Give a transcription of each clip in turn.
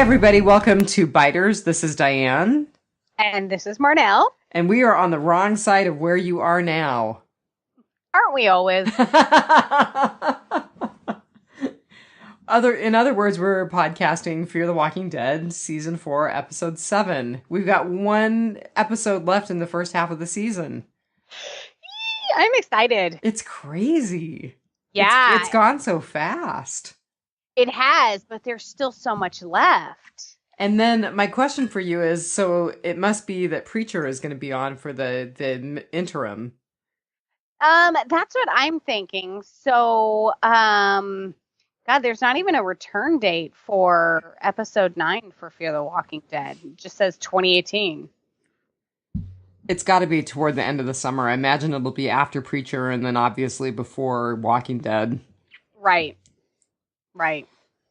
everybody, welcome to Biters. This is Dianne. And this is Marnell. And we are on the wrong side of where you are now. Aren't we always? In other words, we're podcasting Fear the Walking Dead, Season 4, Episode 7. We've got one episode left in the first half of the season. I'm excited. It's crazy. Yeah. It's gone so fast. It has, but there's still so much left. And then my question for you is, so it must be that Preacher is going to be on for the interim. That's what I'm thinking. So, God, there's not even a return date for episode 9 for Fear the Walking Dead. It just says 2018. It's got to be toward the end of the summer. I imagine it'll be after Preacher and then obviously before Walking Dead. Right.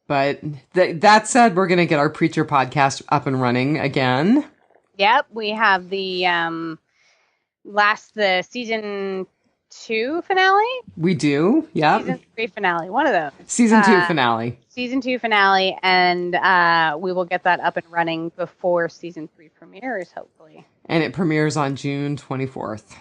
But that said, we're going to get our Preacher podcast up and running again. Yep, we have the season 2 finale. We do, yep. Season 3 finale, one of those. Season 2 finale. Season 2 finale, and we will get that up and running before season 3 premieres, hopefully. And it premieres on June 24th.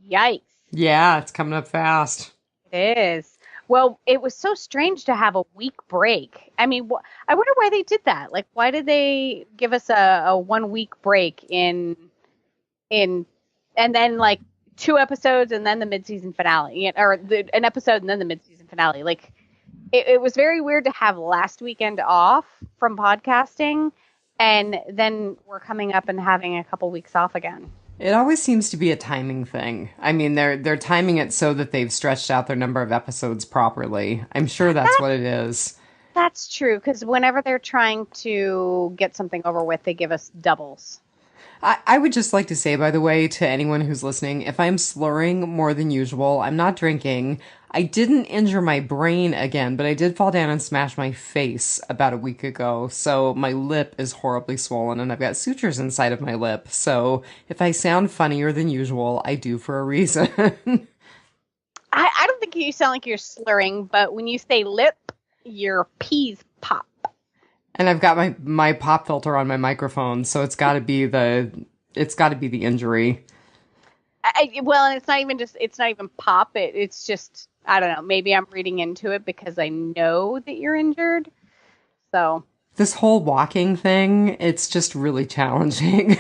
Yikes. Yeah, it's coming up fast. It is. Well, it was so strange to have a week break. I mean, I wonder why they did that. Like, why did they give us a 1 week break and then like 2 episodes and then the mid-season finale, or an episode and then the mid-season finale? Like, it was very weird to have last weekend off from podcasting, and then we're coming up and having a couple weeks off again. It always seems to be a timing thing. I mean, they're timing it so that they've stretched out their number of episodes properly. I'm sure that's what it is. That's true, because whenever they're trying to get something over with, they give us doubles. I would just like to say, by the way, to anyone who's listening, if I'm slurring more than usual, I'm not drinking. I didn't injure my brain again, but I did fall down and smash my face about a week ago. So my lip is horribly swollen and I've got sutures inside of my lip. So if I sound funnier than usual, I do for a reason. I don't think you sound like you're slurring, but when you say lip, your P's pop. And I've got my pop filter on my microphone, so it's got to be the injury. Well, and it's not even pop. It's just, I don't know. Maybe I'm reading into it because I know that you're injured. So this whole walking thing, it's just really challenging.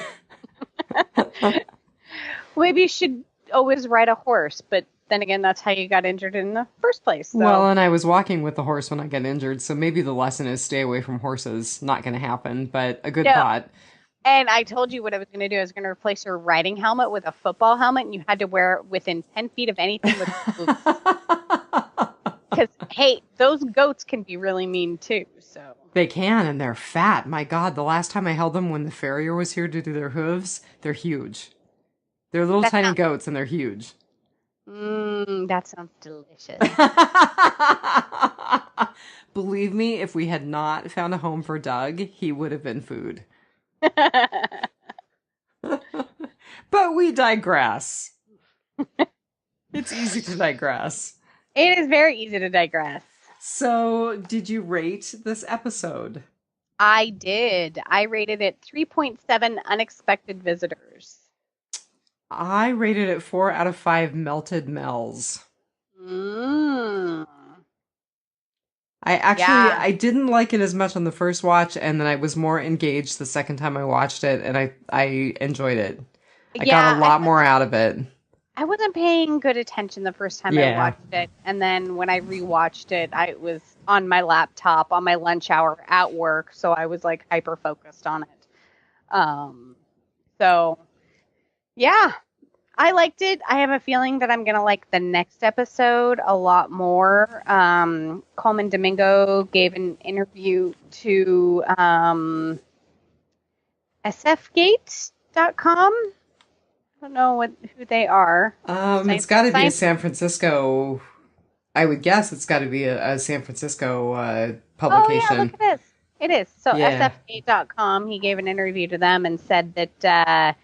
Maybe you should always ride a horse, but then again, that's how you got injured in the first place. So. Well, and I was walking with the horse when I got injured, so maybe the lesson is stay away from horses. Not going to happen, but a good thought. And I told you what I was going to do. I was going to replace your riding helmet with a football helmet, and you had to wear it within 10 feet of anything with boots. Because, hey, those goats can be really mean, too. So they can, and they're fat. My God, the last time I held them when the farrier was here to do their hooves, they're huge. They're little tiny goats, and they're huge. That sounds delicious. Believe me, if we had not found a home for Doug, he would have been food. But we digress. It's easy to digress. It is very easy to digress. So, did you rate this episode? I did. I rated it 3.7 unexpected visitors. I rated it 4 out of 5 melted Mel's. I didn't like it as much on the first watch, and then I was more engaged the second time I watched it, and I enjoyed it. I got a lot more out of it. I wasn't paying good attention the first time I watched it, and then when I rewatched it, I was on my laptop on my lunch hour at work, so I was like hyper focused on it. So yeah, I liked it. I have a feeling that I'm going to like the next episode a lot more. Coleman Domingo gave an interview to sfgate.com. I don't know who they are. It's got to be a San Francisco. I would guess it's got to be a San Francisco publication. Oh, yeah, look at this. It is. So sfgate.com, he gave an interview to them and said that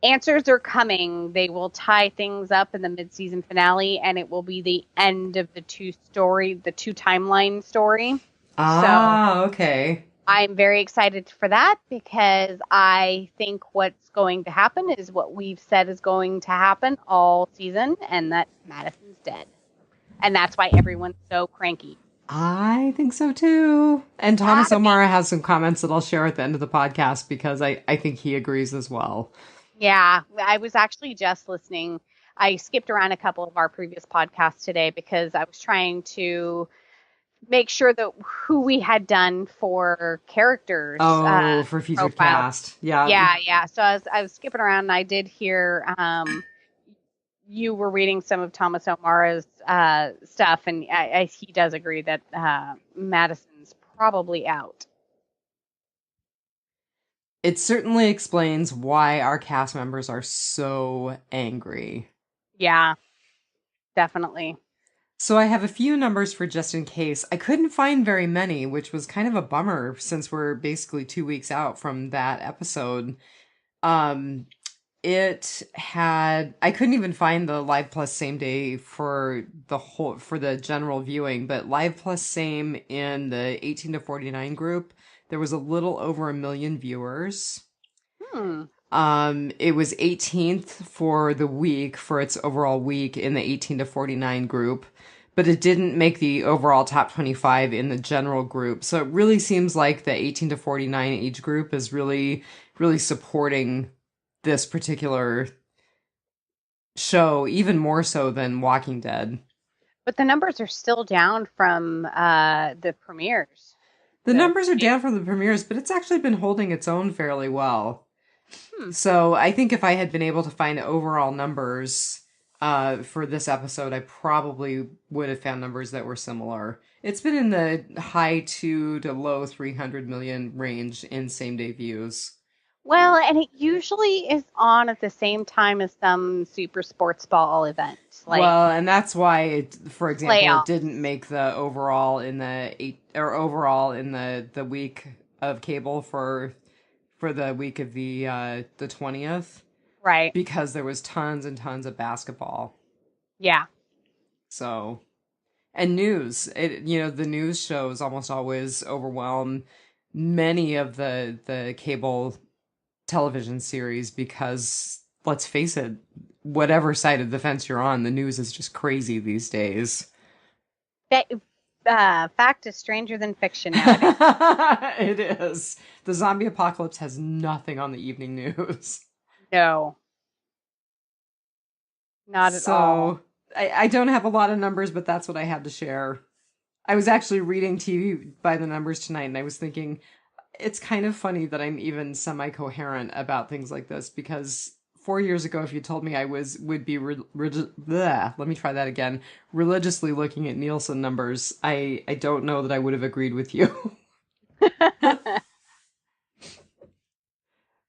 answers are coming. They will tie things up in the mid-season finale, and it will be the end of the two timeline story. Ah, so, okay. I'm very excited for that because I think what's going to happen is what we've said is going to happen all season, and that Madison's dead. And that's why everyone's so cranky. I think so too. And Thomas O'Mara has some comments that I'll share at the end of the podcast because I think he agrees as well. Yeah, I was actually just listening. I skipped around a couple of our previous podcasts today because I was trying to make sure that who we had done for characters. For future cast. Yeah. Yeah. So I was skipping around and I did hear you were reading some of Thomas O'Mara's stuff, and he does agree that Madison's probably out. It certainly explains why our cast members are so angry. Yeah, definitely. So I have a few numbers for just in case. I couldn't find very many, which was kind of a bummer since we're basically 2 weeks out from that episode. I couldn't even find the Live Plus Same Day for the general viewing, but Live Plus Same in the 18 to 49 group, there was a little over 1 million viewers. It was 18th for the week, for its overall week in the 18 to 49 group, but it didn't make the overall top 25 in the general group. So it really seems like the 18 to 49 age group is really, really supporting this particular show, even more so than Walking Dead. But the numbers are still down from the premieres. The numbers are down from the premieres, but it's actually been holding its own fairly well. So I think if I had been able to find overall numbers for this episode, I probably would have found numbers that were similar. It's been in the high 2 to low 300 million range in same-day views. Well, and it usually is on at the same time as some super sports ball event. And that's why it, for example, playoffs. It didn't make the overall in the week of cable for the week of the 20th. Right. Because there was tons and tons of basketball. Yeah. So, and news, the news shows almost always overwhelm many of the cable television series because, let's face it, whatever side of the fence you're on, the news is just crazy these days. Fact is stranger than fiction nowadays. It is. The zombie apocalypse has nothing on the evening news. No. Not at all. I don't have a lot of numbers, but that's what I had to share. I was actually reading TV by the numbers tonight, and I was thinking, it's kind of funny that I'm even semi-coherent about things like this, because 4 years ago, if you told me I would be religiously looking at Nielsen numbers, I don't know that I would have agreed with you.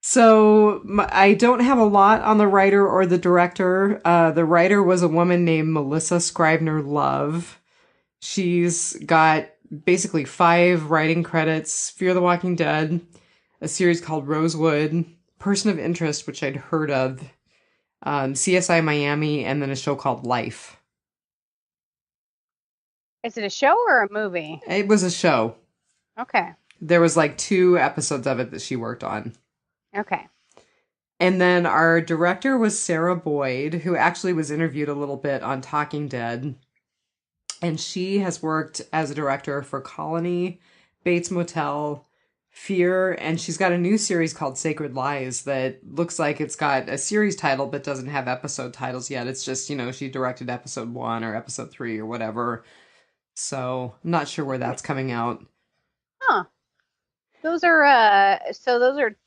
So I don't have a lot on the writer or the director. The writer was a woman named Melissa Scribner Love. She's got basically 5 writing credits: Fear the Walking Dead, a series called Rosewood, Person of Interest, which I'd heard of, CSI Miami, and then a show called Life. Is it a show or a movie? It was a show. Okay. There was 2 episodes of it that she worked on. Okay. And then our director was Sarah Boyd, who actually was interviewed a little bit on Talking Dead. And she has worked as a director for Colony, Bates Motel, Fear, and she's got a new series called Sacred Lies that looks like it's got a series title but doesn't have episode titles yet. It's just, she directed episode 1 or episode 3 or whatever. So, I'm not sure where that's coming out. Huh. Those are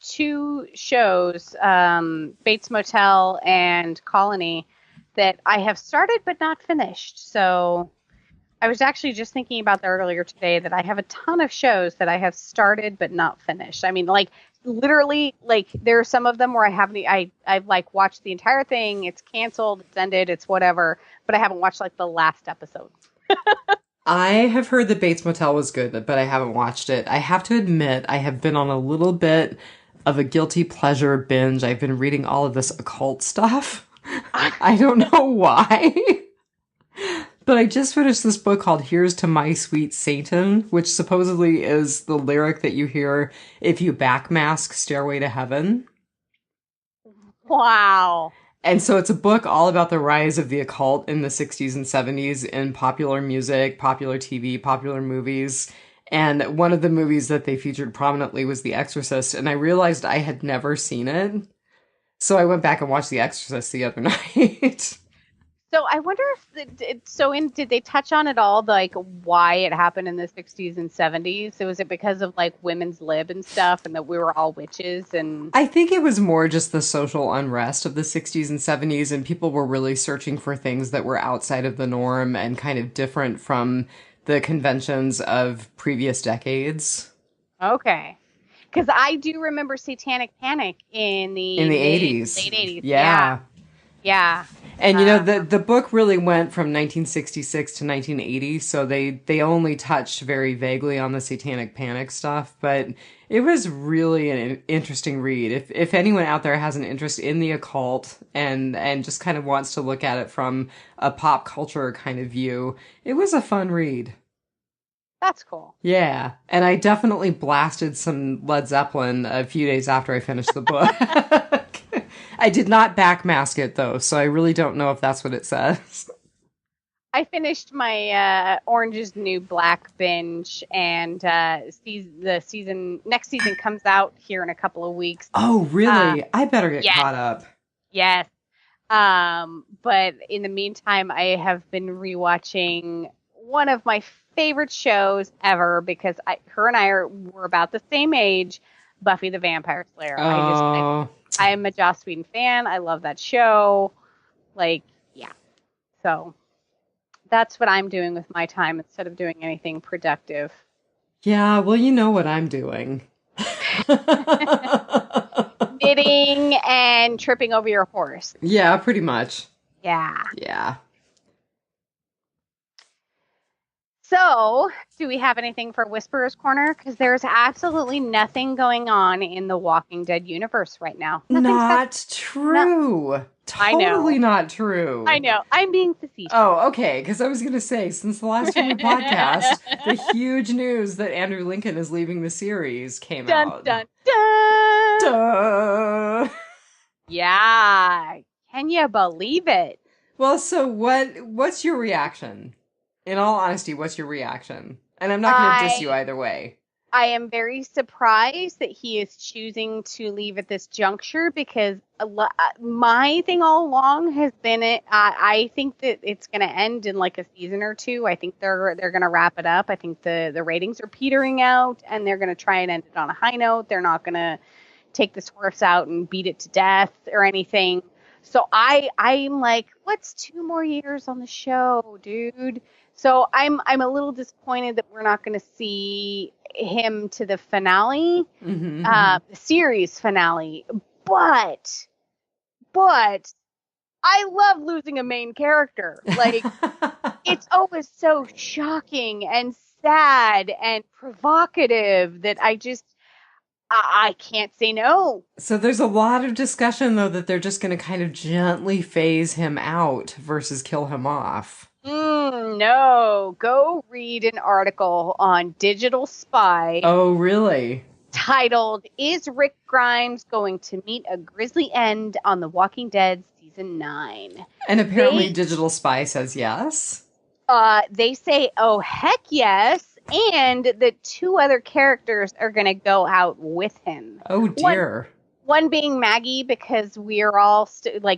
2 shows, Bates Motel and Colony, that I have started but not finished. So I was actually just thinking about that earlier today, that I have a ton of shows that I have started but not finished. I mean, literally, there are some of them where I've watched the entire thing. It's canceled, it's ended, it's whatever, but I haven't watched the last episode. I have heard that Bates Motel was good, but I haven't watched it. I have to admit, I have been on a little bit of a guilty pleasure binge. I've been reading all of this occult stuff. I don't know why. But I just finished this book called Here's to My Sweet Satan, which supposedly is the lyric that you hear if you backmask Stairway to Heaven. Wow. And so it's a book all about the rise of the occult in the 60s and 70s in popular music, popular TV, popular movies. And one of the movies that they featured prominently was The Exorcist, and I realized I had never seen it. So I went back and watched The Exorcist the other night. So I wonder if did they touch on at all like why it happened in the 60s and 70s? So was it because of like women's lib and stuff and that we were all witches and I think it was more just the social unrest of the 60s and 70s, and people were really searching for things that were outside of the norm and kind of different from the conventions of previous decades. Okay. Because I do remember Satanic Panic in the In the 80s. late 80s. Yeah. Yeah. And the book really went from 1966 to 1980, so they only touched very vaguely on the Satanic Panic stuff, but it was really an interesting read. If anyone out there has an interest in the occult and just kind of wants to look at it from a pop culture kind of view, it was a fun read. That's cool. Yeah, and I definitely blasted some Led Zeppelin a few days after I finished the book. I did not backmask it, though, so I really don't know if that's what it says. I finished my Orange is the New Black binge, and the next season comes out here in a couple of weeks. Oh, really? I better get caught up. Yes. But in the meantime, I have been rewatching one of my favorite shows ever because her and I were about the same age, Buffy the Vampire Slayer. Oh. I am a Joss Whedon fan. I love that show. Like, yeah. So that's what I'm doing with my time instead of doing anything productive. Yeah, well, you know what I'm doing. Knitting and tripping over your horse. Yeah, pretty much. Yeah. Yeah. So, do we have anything for Whisperer's Corner? Because there's absolutely nothing going on in the Walking Dead universe right now. Not true. No. Totally not true. I know. I'm being facetious. Oh, okay. Because I was going to say, since the last time we podcast, the huge news that Andrew Lincoln is leaving the series came out. Dun, dun. Duh. Yeah. Can you believe it? Well, so what's your reaction? In all honesty, what's your reaction? And I'm not going to diss you either way. I am very surprised that he is choosing to leave at this juncture because my thing all along has been I think that it's going to end in like a season or two. I think they're going to wrap it up. I think the ratings are petering out and they're going to try and end it on a high note. They're not going to take this horse out and beat it to death or anything. So I'm like, what's 2 more years on the show, dude? So I'm a little disappointed that we're not going to see him to the finale, the series finale. But I love losing a main character. Like, it's always so shocking and sad and provocative that I can't say no. So there's a lot of discussion, though, that they're just going to kind of gently phase him out versus kill him off. No. Go read an article on Digital Spy. Oh, really? Titled, Is Rick Grimes Going to Meet a Grisly End on The Walking Dead Season 9? And apparently Digital Spy says yes. They say, oh, heck yes. And the 2 other characters are going to go out with him. Oh, dear. One being Maggie, because we're all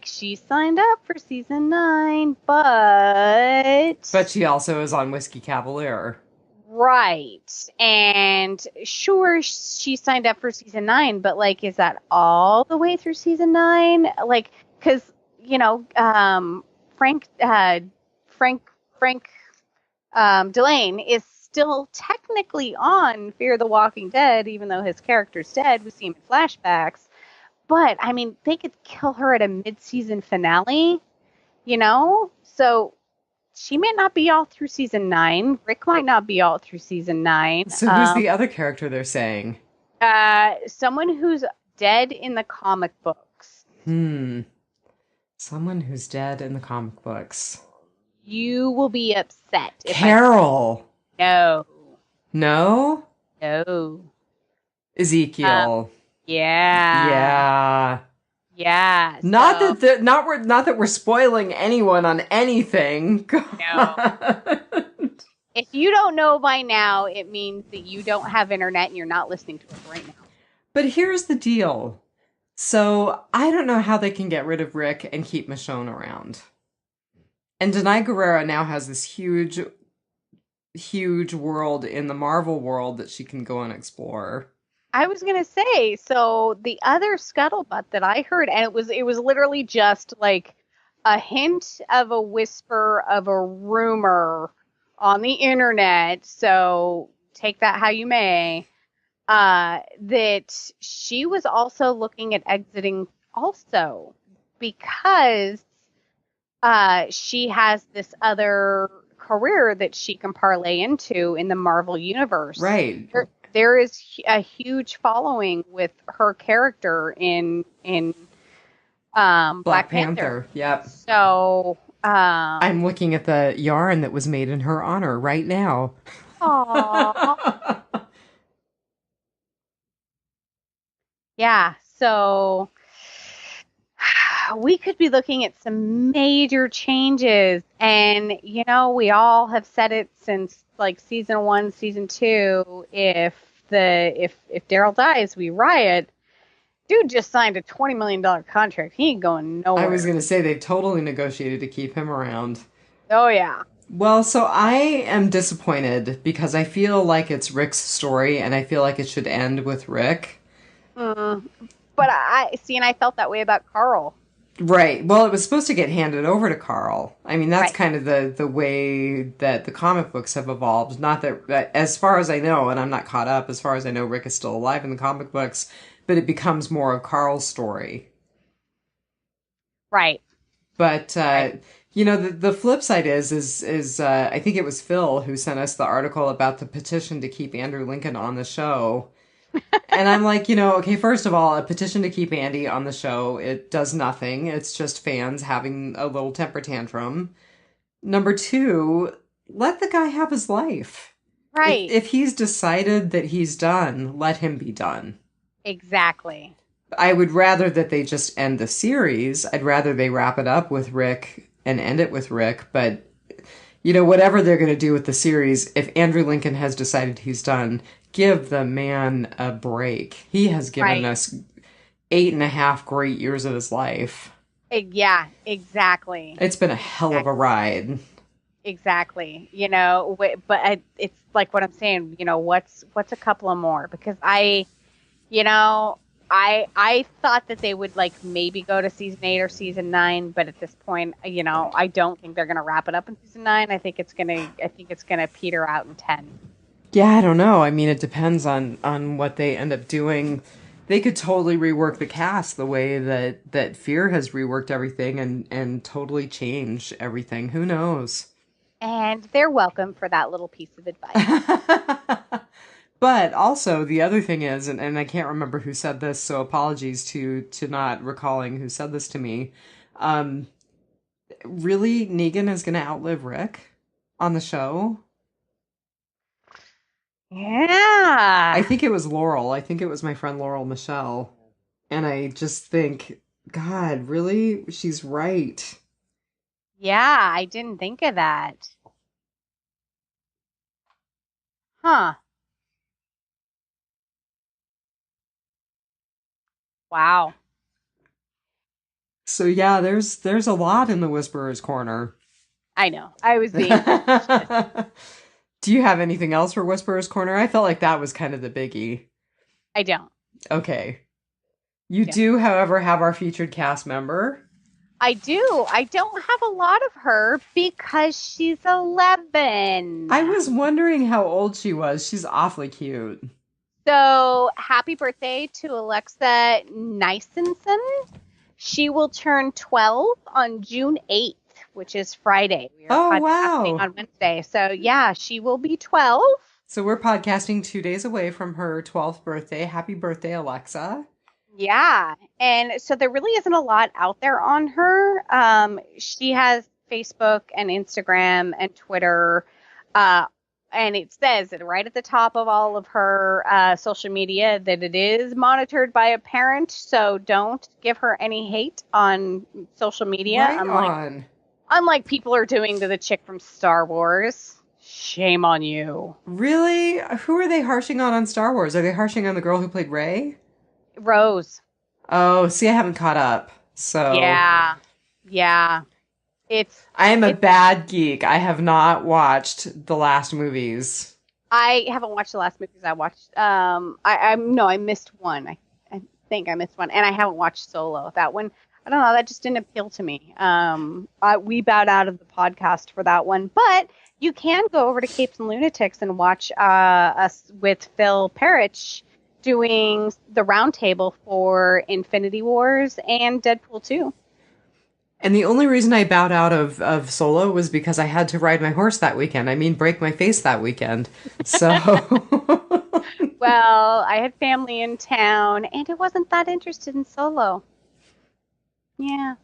she signed up for season 9, but she also is on Whiskey Cavalier. Right. And sure, she signed up for season 9, but like, is that all the way through season 9? Like, because, Frank Delane is still technically on Fear the Walking Dead, even though his character's dead. We see him in flashbacks. But, I mean, they could kill her at a mid-season finale, So she may not be all through season 9. Rick might not be all through season 9. So who's the other character they're saying? Someone who's dead in the comic books. Someone who's dead in the comic books. You will be upset if Carol. No. No? No. Ezekiel. Yeah. Yeah. Yeah. Not So that not that we're spoiling anyone on anything. no. God. If you don't know by now, it means that you don't have internet and you're not listening to us right now. But here's the deal. So I don't know how they can get rid of Rick and keep Michonne around. And Denai Guerrera now has this huge, huge world in the Marvel world that she can go and explore. I was gonna say, so the other scuttlebutt that I heard, and it was literally just like a hint of a whisper of a rumor on the internet. So take that how you may. That she was also looking at exiting also because she has this other career that she can parlay into in the Marvel universe. Right. There is a huge following with her character in Black Panther. Yep. So I'm looking at the yarn that was made in her honor right now. Aww. Yeah, so we could be looking at some major changes. And, you know, we all have said it since like season 1, season 2. If Daryl dies, we riot. Dude just signed a $20 million contract. He ain't going nowhere. I was going to say they totally negotiated to keep him around. Oh, yeah. Well, so I am disappointed because I feel like it's Rick's story and I feel like it should end with Rick. But I see, and I felt that way about Carl. Right. Well, it was supposed to get handed over to Carl. I mean, that's Right. kind of the way that the comic books have evolved. Not that, as far as I know, and I'm not caught up, as far as I know, Rick is still alive in the comic books, but it becomes more of Carl's story. Right. But, you know, the flip side is I think it was Phil who sent us the article about the petition to keep Andrew Lincoln on the show. And I'm like, you know, okay, first of all, a petition to keep Andy on the show, it does nothing. It's just fans having a little temper tantrum. Number 2, let the guy have his life. Right. If he's decided that he's done, let him be done. Exactly. I would rather that they just end the series. I'd rather they wrap it up with Rick and end it with Rick. But, you know, whatever they're going to do with the series, if Andrew Lincoln has decided he's done, give the man a break. He has given us 8.5 great years of his life. Yeah, exactly. It's been a hell of a ride. Exactly. You know, but it's like what I'm saying, you know, what's a couple of more? Because I thought that they would like maybe go to season 8 or season 9, but at this point, you know, I don't think they're going to wrap it up in season 9. I think it's going to peter out in 10. Yeah, I don't know. I mean, it depends on what they end up doing. They could totally rework the cast the way that Fear has reworked everything and totally change everything. Who knows? And they're welcome for that little piece of advice. But also, the other thing is, and I can't remember who said this, so apologies to not recalling who said this to me. Really, Negan is going to outlive Rick on the show? Yeah. I think it was Laurel. I think it was my friend Laurel Michelle. And I just think, God, really? She's right. Yeah, I didn't think of that. Huh. Wow. So yeah, there's a lot in the Whisperer's Corner. I know. I was being Do you have anything else for Whisperer's Corner? I felt like that was kind of the biggie. I don't. Okay. You do, however, have our featured cast member. I do. I don't have a lot of her because she's 11. I was wondering how old she was. She's awfully cute. So, happy birthday to Alexa Nisenson. She will turn 12 on June 8th, which is Friday. We are podcasting on Wednesday. So, yeah, she will be 12. So, we're podcasting 2 days away from her 12th birthday. Happy birthday, Alexa. Yeah. And so there really isn't a lot out there on her. She has Facebook and Instagram and Twitter. And it says it right at the top of all of her social media that it is monitored by a parent. So don't give her any hate on social media. Right unlike people are doing to the chick from Star Wars. Shame on you. Really? Who are they harshing on Star Wars? Are they harshing on the girl who played Rey? Rose. Oh, see, I haven't caught up. So Yeah. I am a bad geek. I have not watched the last movies. I haven't watched the last movies I watched. I missed one. I think I missed one, and I haven't watched Solo. That one, I don't know. That just didn't appeal to me. We bowed out of the podcast for that one, but you can go over to Capes and Lunatics and watch us with Phil Parrish doing the roundtable for Infinity Wars and Deadpool 2. And the only reason I bowed out of Solo was because I had to ride my horse that weekend. I mean, break my face that weekend. So. Well, I had family in town, and I wasn't that interested in Solo. Yeah.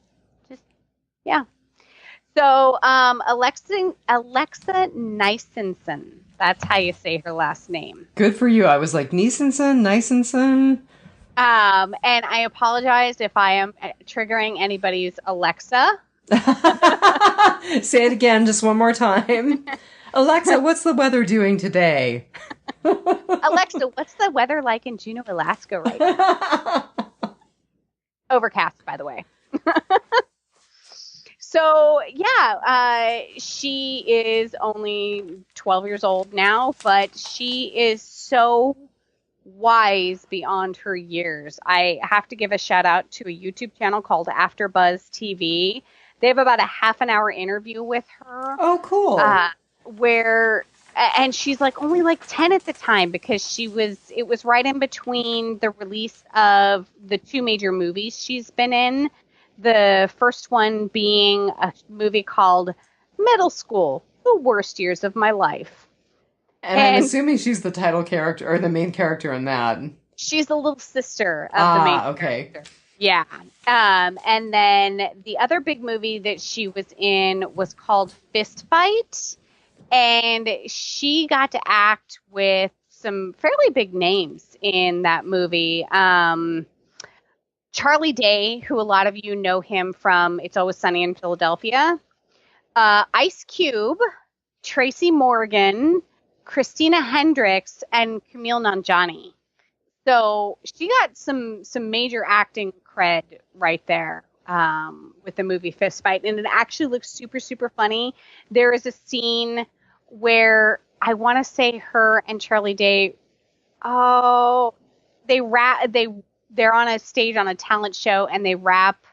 So, Alexa Nisenson. That's how you say her last name. Good for you. I was like, Nisenson. And I apologize if I am triggering anybody's Alexa. Say it again, just one more time. Alexa, what's the weather doing today? Alexa, what's the weather like in Juneau, Alaska right now? Overcast, by the way. So, yeah, she is only 12 years old now, but she is so wise beyond her years. I have to give a shout out to a YouTube channel called AfterBuzz TV. They have about a half an hour interview with her. Oh, cool. And she's like only like 10 at the time because it was right in between the release of the two major movies she's been in. The first one being a movie called Middle School, The Worst Years of My Life. And I'm assuming she's the title character or the main character in that. She's the little sister of the main character. Yeah. And then the other big movie that she was in was called Fist Fight. And she got to act with some fairly big names in that movie. Charlie Day, who a lot of you know him from It's Always Sunny in Philadelphia. Ice Cube, Tracy Morgan, Christina Hendricks, and Camille Nanjiani. So she got some major acting cred right there with the movie Fist Fight. And it actually looks super, super funny. There is a scene where I want to say her and Charlie Day, they're on a stage on a talent show and they rap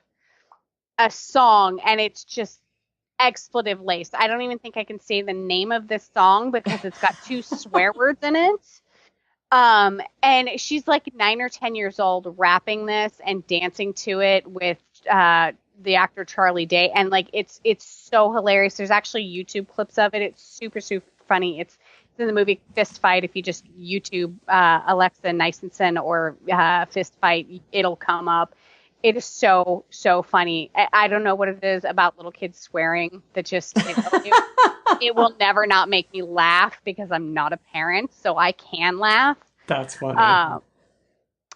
a song and it's just expletive laced. I don't even think I can say the name of this song because it's got two swear words in it. And she's like 9 or 10 years old rapping this and dancing to it with the actor Charlie Day. And like it's so hilarious. There's actually YouTube clips of it. It's super, super funny. It's in the movie Fist Fight. If you just YouTube Alexa Nisenson or Fist Fight, it'll come up. It is so, so funny. I don't know what it is about little kids swearing that just it will never not make me laugh because I'm not a parent, so I can laugh. That's funny.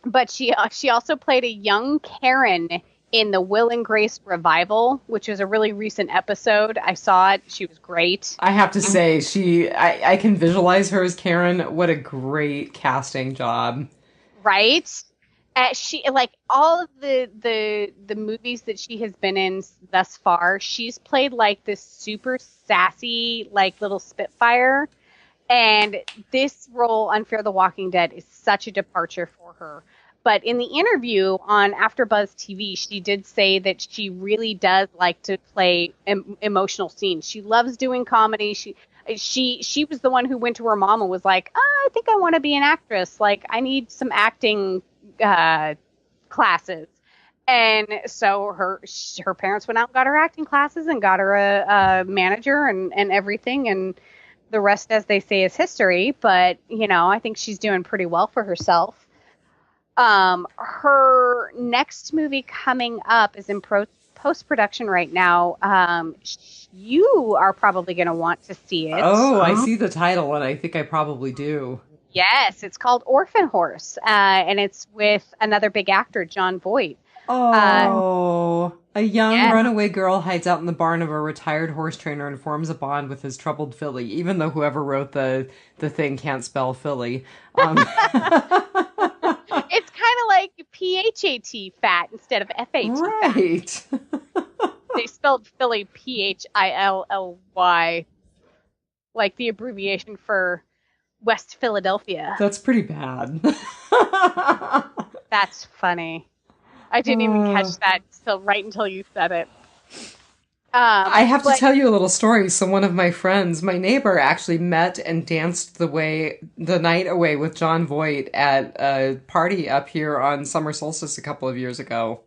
But she also played a young Karen in the Will and Grace revival, which was a really recent episode. I saw it. She was great. I have to say, I can visualize her as Karen. What a great casting job. Right? She, like, all of the movies that she has been in thus far, she's played like this super sassy, like, little spitfire. And this role on Fear the Walking Dead is such a departure for her. But in the interview on AfterBuzz TV, she did say that she really does like to play emotional scenes. She loves doing comedy. She was the one who went to her mom and was like, I think I want to be an actress. Like, I need some acting classes. And so her parents went out and got her acting classes and got her a manager and everything. And the rest, as they say, is history. But, I think she's doing pretty well for herself. Her next movie coming up is in post-production right now. You are probably going to want to see it. Oh, I see the title, and I think I probably do. Yes, it's called Orphan Horse, and it's with another big actor, Jon Voight. Oh, a young runaway girl hides out in the barn of a retired horse trainer and forms a bond with his troubled filly, even though whoever wrote the thing can't spell filly. It's kind of like PHAT, fat, instead of FAT, right. Fat. They spelled Philly PHILLY, like the abbreviation for West Philadelphia. That's pretty bad. That's funny. I didn't even catch that right until you said it. I have to tell you a little story. So one of my friends, my neighbor, actually met and danced the night away with Jon Voight at a party up here on summer solstice a couple of years ago.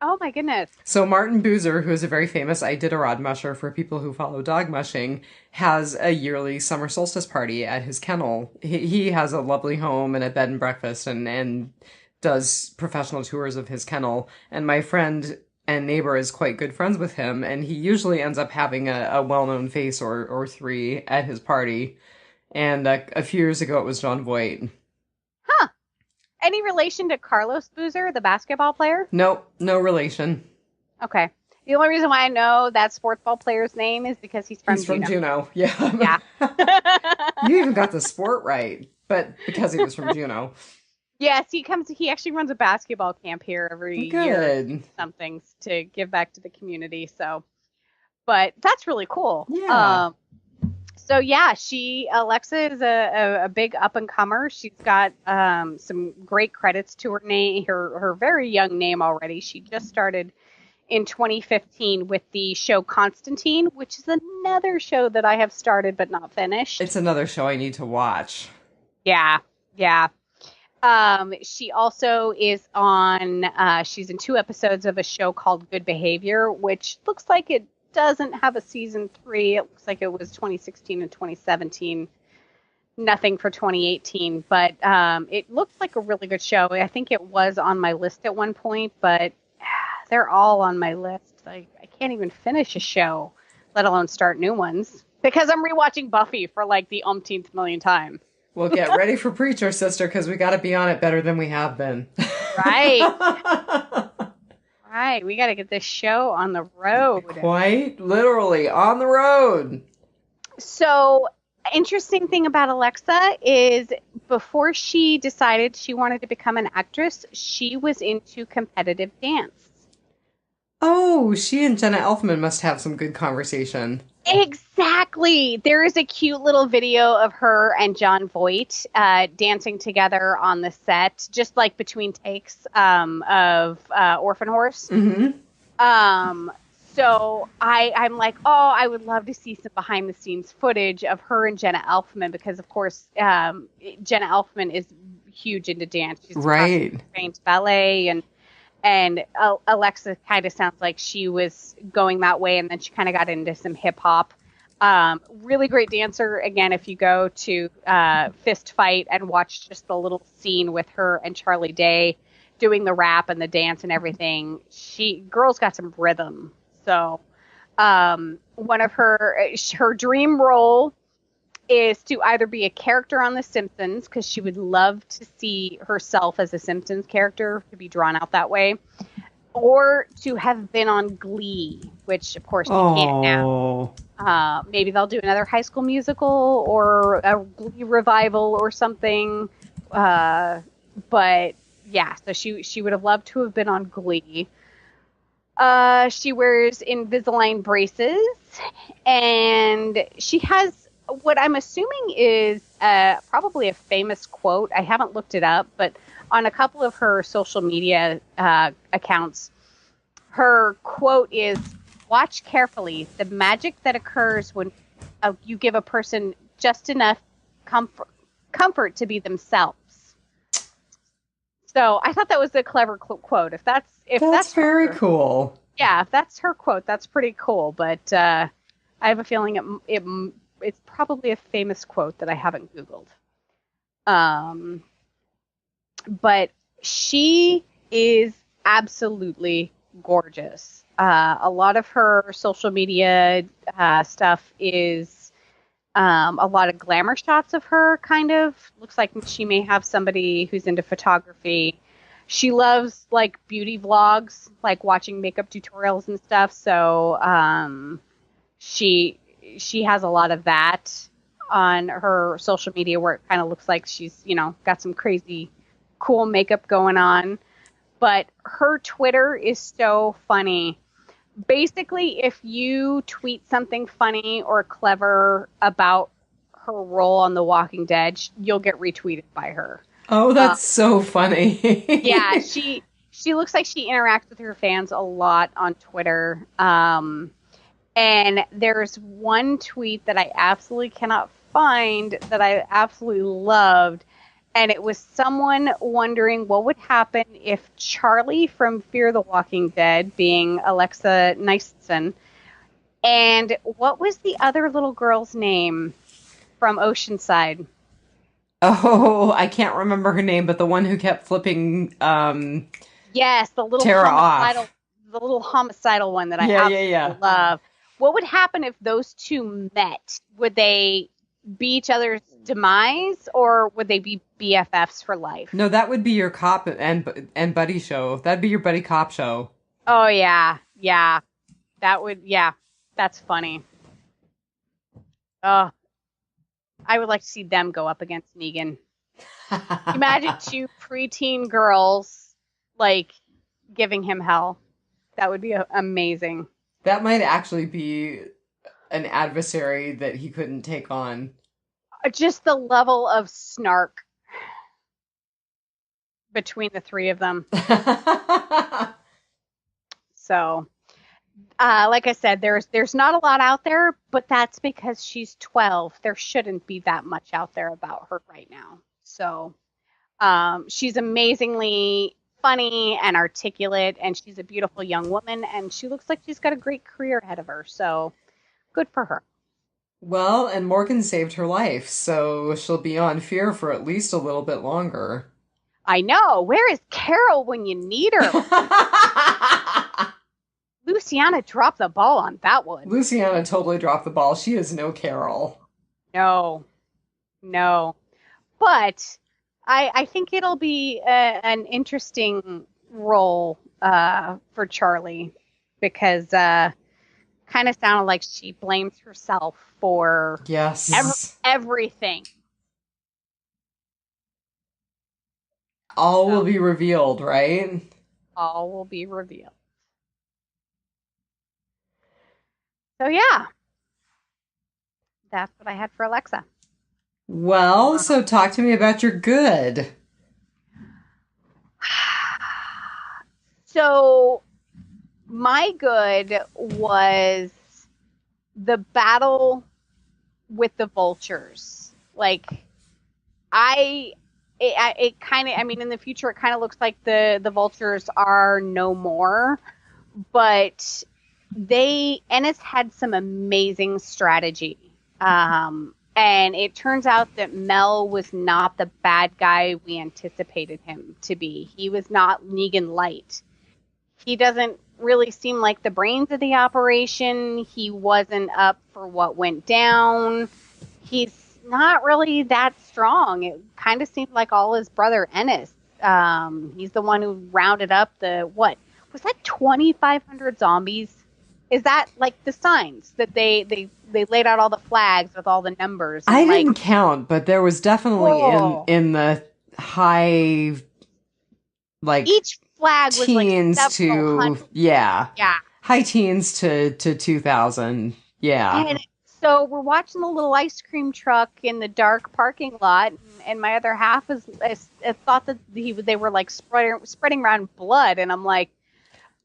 Oh my goodness. So Martin Boozer, who is a very famous Iditarod musher for people who follow dog mushing, has a yearly summer solstice party at his kennel. He has a lovely home and a bed and breakfast and does professional tours of his kennel. And my friend and neighbor is quite good friends with him, and he usually ends up having a well-known face or three at his party. And a few years ago, it was Jon Voight. Huh. Any relation to Carlos Boozer, the basketball player? Nope, no relation. Okay. The only reason why I know that sports ball player's name is because he's from Juneau. Yeah. Yeah. You even got the sport right, but because he was from Juneau. Yes, he actually runs a basketball camp here every year, something to give back to the community. So, but that's really cool. Yeah. Alexa is a big up and comer. She's got some great credits to her name, her very young name already. She just started in 2015 with the show Constantine, which is another show that I have started but not finished. It's another show I need to watch. Yeah. She also is she's in 2 episodes of a show called Good Behavior, which looks like it doesn't have a season 3. It looks like it was 2016 and 2017. Nothing for 2018, but it looks like a really good show. I think it was on my list at one point, but they're all on my list. I can't even finish a show, let alone start new ones, because I'm rewatching Buffy for like the umpteenth million time. Well, get ready for Preacher, sister, because we got to be on it better than we have been. Right. Right. We got to get this show on the road. Quite literally on the road. So, interesting thing about Alexa is before she decided she wanted to become an actress, she was into competitive dance. Oh, she and Jenna Elfman must have some good conversation. Exactly. There is a cute little video of her and Jon Voight dancing together on the set, just like between takes of Orphan Horse. Mm-hmm. So I'm like, I would love to see some behind the scenes footage of her and Jenna Elfman, because of course Jenna Elfman is huge into dance. She's trained ballet, and Alexa kind of sounds like she was going that way, and then she kind of got into some hip hop. Really great dancer. Again, if you go to Fist Fight and watch just the little scene with her and Charlie Day doing the rap and the dance and everything, girl's got some rhythm. So one of her dream role is to either be a character on The Simpsons, because she would love to see herself as a Simpsons character, to be drawn out that way, or to have been on Glee, which of course you can't now. Maybe they'll do another High School Musical or a Glee revival or something. But yeah, so she would have loved to have been on Glee. She wears Invisalign braces, and she has what I'm assuming is probably a famous quote. I haven't looked it up, but on a couple of her social media accounts, her quote is, "Watch carefully the magic that occurs when you give a person just enough comfort to be themselves." So I thought that was a clever quote. If that's very cool. Yeah, if that's her quote, that's pretty cool. But I have a feeling it's probably a famous quote that I haven't Googled. But she is absolutely gorgeous. A lot of her social media stuff is a lot of glamour shots of her, kind of. Looks like she may have somebody who's into photography. She loves like beauty vlogs, like watching makeup tutorials and stuff. So she has a lot of that on her social media where it kind of looks like she's, got some crazy cool makeup going on. But her Twitter is so funny. Basically, if you tweet something funny or clever about her role on The Walking Dead, you'll get retweeted by her. Oh, that's so funny. Yeah, she looks like she interacts with her fans a lot on Twitter. And there's one tweet that I absolutely cannot find that I absolutely loved. And it was someone wondering what would happen if Charlie from Fear the Walking Dead, being Alexa Niceson, and what was the other little girl's name from Oceanside? Oh, I can't remember her name, but the one who kept flipping Yes, the little Tara off. The little homicidal one that I absolutely love. What would happen if those two met? Would they be each other's demise, or would they be BFFs for life? No, that would be your cop and buddy show. That'd be your buddy cop show. Oh yeah. That's funny. Oh, I would like to see them go up against Negan. Imagine two preteen girls like giving him hell. That would be amazing. That might actually be an adversary that he couldn't take on. Just the level of snark between the three of them. So, like I said, there's not a lot out there, but that's because she's 12. There shouldn't be that much out there about her right now. So, she's amazingly funny and articulate, and she's a beautiful young woman, and she looks like she's got a great career ahead of her. So, good for her. Well, and Morgan saved her life, so she'll be on Fear for at least a little bit longer. I know. Where is Carol when you need her? Luciana dropped the ball on that one. Luciana totally dropped the ball. She is no Carol. No. But I think it'll be an interesting role for Charlie, because kind of sounded like she blames herself for everything. All will be revealed, right? All will be revealed. So yeah, that's what I had for Alexa. Well, so talk to me about your good. So my good was the battle with the vultures. Like, it kind of, I mean, in the future, it kind of looks like the vultures are no more, but Ennis had some amazing strategy. And it turns out that Mel was not the bad guy we anticipated him to be. He was not Negan Light. He doesn't really seem like the brains of the operation. He wasn't up for what went down. He's not really that strong. It kind of seemed like all his brother Ennis. He's the one who rounded up what was that, 2,500 zombies? Is that like the signs that they laid out all the flags with all the numbers? I didn't count, but there was definitely in the high, like, each flag was teens like to hundred. yeah high teens to 2,000. Yeah. And so we're watching the little ice cream truck in the dark parking lot, and my other half is thought that they were like spreading around blood, and I'm like,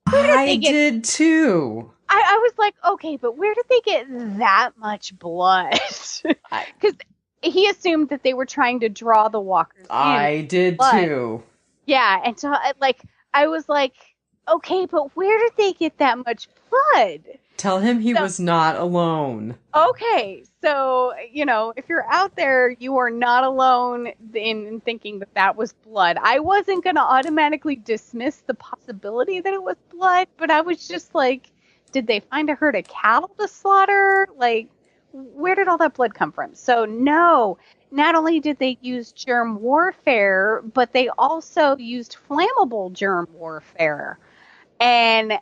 I did too. I was like, okay, but where did they get that much blood? Because he assumed that they were trying to draw the walkers in. I did too. Yeah, and so I was like, okay, but where did they get that much blood? Tell him he So, was not alone. okay, so, if you're out there, you are not alone in thinking that that was blood. I wasn't going to automatically dismiss the possibility that it was blood, but I was just like, did they find a herd of cattle to slaughter? Like, where did all that blood come from? So, no, not only did they use germ warfare, but they also used flammable germ warfare. And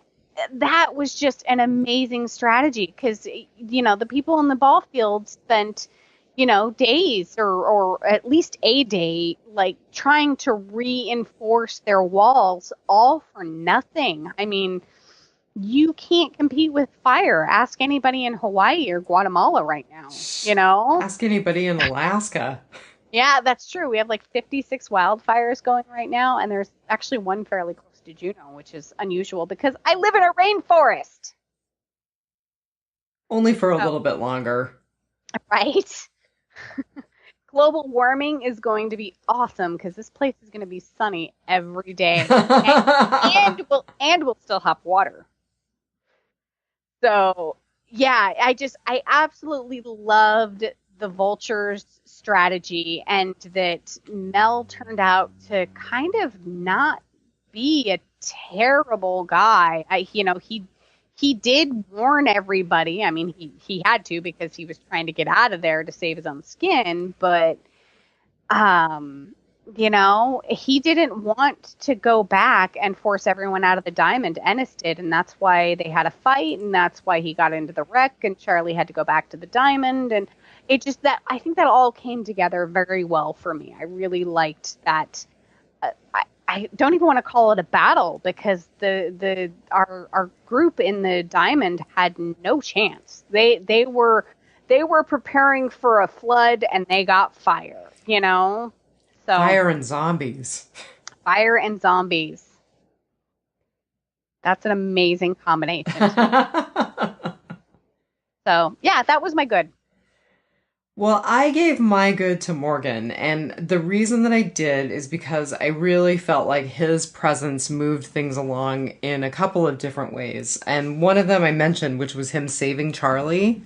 that was just an amazing strategy because, the people in the ball field spent, days or at least a day, like trying to reinforce their walls all for nothing. I mean, you can't compete with fire. Ask anybody in Hawaii or Guatemala right now, Ask anybody in Alaska. Yeah, that's true. We have like 56 wildfires going right now, and there's actually one fairly close to Juneau, which is unusual because I live in a rainforest. Only for a little bit longer. Right? Global warming is going to be awesome because this place is going to be sunny every day, and we'll still have water. So, yeah, I absolutely loved the Vulture's strategy, and that Mel turned out to kind of not be a terrible guy. He did warn everybody. I mean, he had to because he was trying to get out of there to save his own skin, but he didn't want to go back and force everyone out of the diamond. Ennis did, and that's why they had a fight, and that's why he got into the wreck, and Charlie had to go back to the diamond, and I think that all came together very well for me. I really liked that. I don't even want to call it a battle because our group in the diamond had no chance. They were preparing for a flood, and they got fire. So fire and zombies. Fire and zombies. That's an amazing combination. So yeah, that was my good. Well, I gave my good to Morgan, and the reason that I did is because I really felt like his presence moved things along in a couple of different ways. And one of them I mentioned, which was him saving Charlie.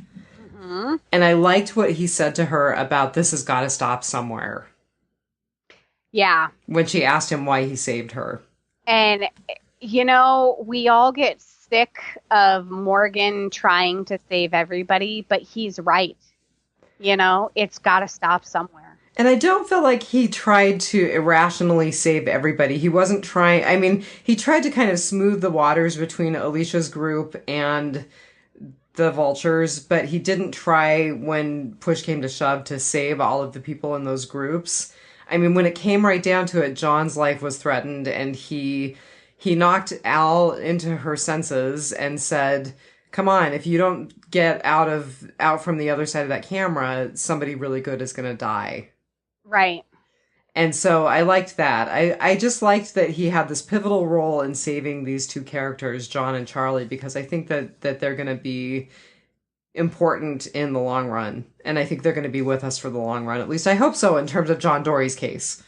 Mm-hmm. And I liked what he said to her about this has got to stop somewhere. Yeah. When she asked him why he saved her. And, we all get sick of Morgan trying to save everybody, but he's right. It's got to stop somewhere. And I don't feel like he tried to irrationally save everybody. He wasn't trying. I mean, he tried to kind of smooth the waters between Alicia's group and the Vultures, but he didn't try, when push came to shove, to save all of the people in those groups. I mean, when it came right down to it, John's life was threatened, and he knocked Al into her senses and said, come on, if you don't get out from the other side of that camera, somebody really good is going to die. Right. And so I liked that. I just liked that he had this pivotal role in saving these two characters, John and Charlie, because I think that they're going to be important in the long run. And I think they're going to be with us for the long run. At least I hope so, in terms of John Dory's case.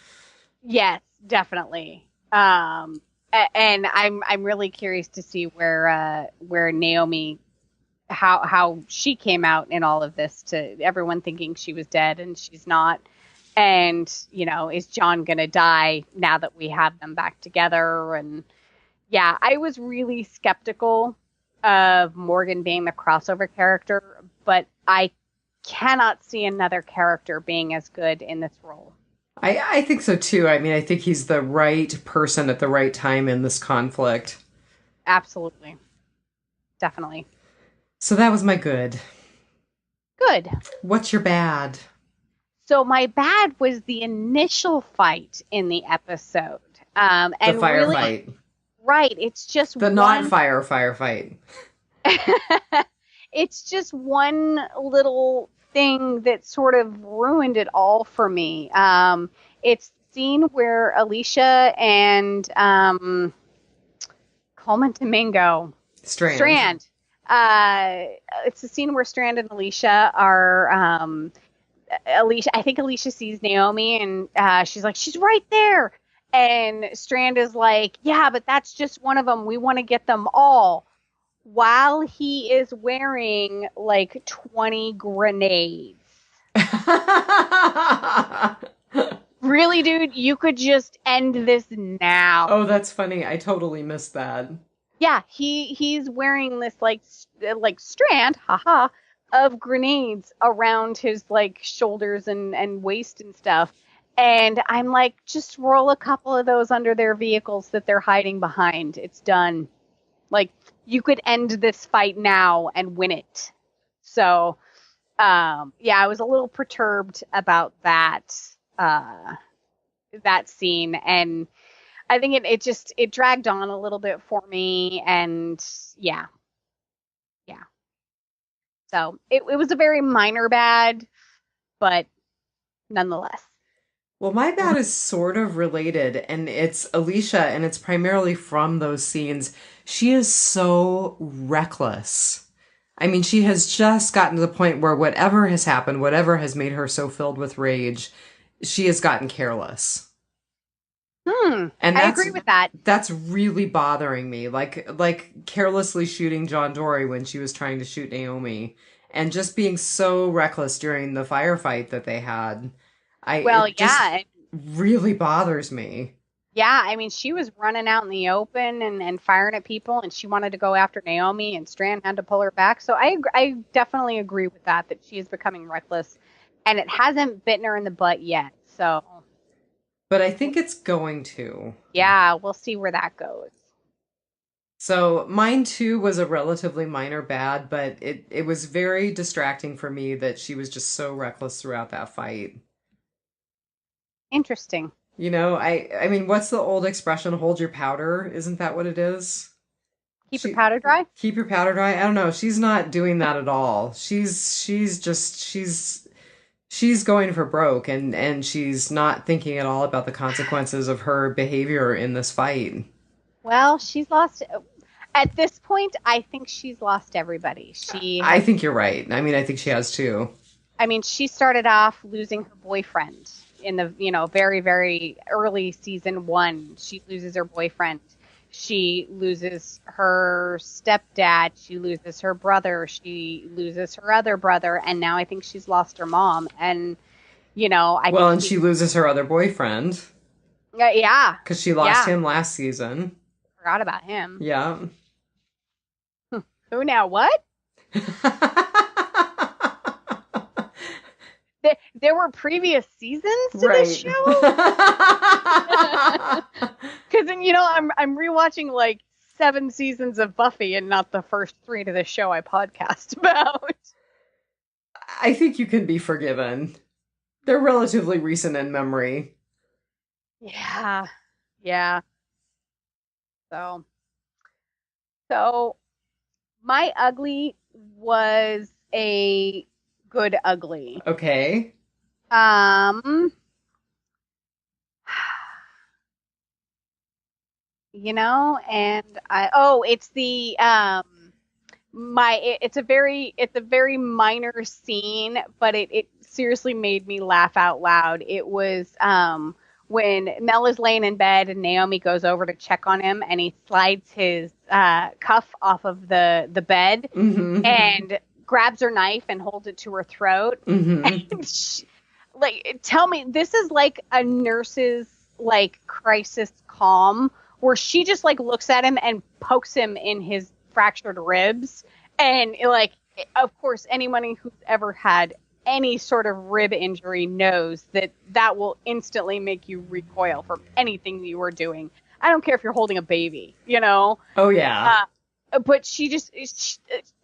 Yes, definitely. And I'm really curious to see where Naomi, how she came out in all of this, to everyone thinking she was dead and she's not. And, is John going to die now that we have them back together? And yeah, I was really skeptical of Morgan being the crossover character, but I cannot see another character being as good in this role. I think so too. I mean, I think he's the right person at the right time in this conflict. Absolutely. Definitely. So that was my good. Good. What's your bad? So my bad was the initial fight in the episode. And the firefight. Really, right. It's just the firefight. It's just one little thing that sort of ruined it all for me. It's the scene where Alicia and Coleman Domingo Strand. It's the scene where Strand and Alicia are Alicia. I think Alicia sees Naomi and she's like, she's right there. And Strand is like, yeah, but that's just one of them. We want to get them all. while he is wearing like 20 grenades. Really, dude, you could just end this now. Oh, that's funny. I totally missed that. Yeah, he's wearing this like strand, haha, of grenades around his like shoulders and waist and stuff. And I'm like, just roll a couple of those under their vehicles that they're hiding behind. It's done. Like, you could end this fight now and win it. So, yeah, I was a little perturbed about that that scene, and I think it dragged on a little bit for me, and yeah. So it was a very minor bad, but nonetheless. Well, my bad is sort of related, and it's Alicia, and it's primarily from those scenes. She is so reckless. I mean, she has just gotten to the point where whatever has happened, whatever has made her so filled with rage, she has gotten careless. And I agree with that. That's really bothering me. Like carelessly shooting John Dory when she was trying to shoot Naomi, and just being so reckless during the firefight that they had. It just really bothers me. Yeah, I mean, she was running out in the open and firing at people, and she wanted to go after Naomi, and Strand had to pull her back. So I definitely agree with that she is becoming reckless, and it hasn't bitten her in the butt yet. So, but I think it's going to. Yeah, we'll see where that goes. So mine too was a relatively minor bad, but it was very distracting for me that she was just so reckless throughout that fight. Interesting. You know, I mean, what's the old expression, hold your powder? Isn't that what it is? Keep your powder dry? Keep your powder dry? I don't know. She's not doing that at all. She's going for broke, and she's not thinking at all about the consequences of her behavior in this fight. Well, she's lost at this point. I think she's lost everybody. I think you're right. I mean, I think she has too. I mean, she started off losing her boyfriend in the, very, very early season 1. She loses her boyfriend. She loses her stepdad. She loses her brother. She loses her other brother. And now I think she's lost her mom. And, and she loses her other boyfriend. Yeah. Because she lost him last season. Forgot about him. Yeah. Who now? What? There were previous seasons to this show. Because I'm rewatching like 7 seasons of Buffy and not the first 3 to the show I podcast about. I think you can be forgiven. They're relatively recent in memory. Yeah. So my ugly was a good ugly. Okay. And it's the it's a very minor scene, but it seriously made me laugh out loud. It was when Mel is laying in bed and Naomi goes over to check on him, and he slides his cuff off of the bed and grabs her knife and holds it to her throat. And tell me, this is like a nurse's like crisis calm, where she just like looks at him and pokes him in his fractured ribs. And of course, anyone who's ever had any sort of rib injury knows that will instantly make you recoil from anything you are doing. I don't care if you're holding a baby, Oh yeah. But she didn't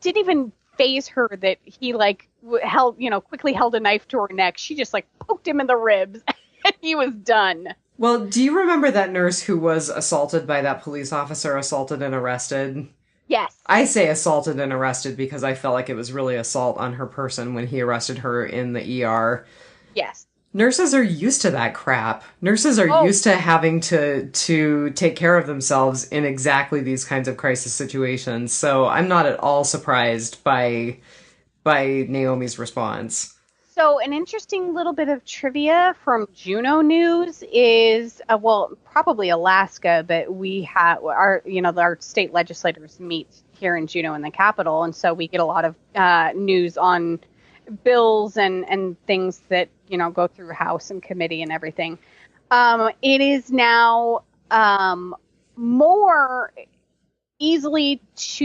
even phase her that he quickly held a knife to her neck. She just poked him in the ribs and he was done. Well, do you remember that nurse who was assaulted by that police officer, assaulted and arrested? Yes. I say assaulted and arrested because I felt like it was really assault on her person when he arrested her in the ER. Yes. Nurses are used to that crap. Nurses are used to having to take care of themselves in exactly these kinds of crisis situations. So I'm not at all surprised by Naomi's response. So an interesting little bit of trivia from Juneau News is, probably Alaska, but we have our state legislators meet here in Juneau in the Capitol, and so we get a lot of news on bills and things that go through House and committee and everything. It is now more easily to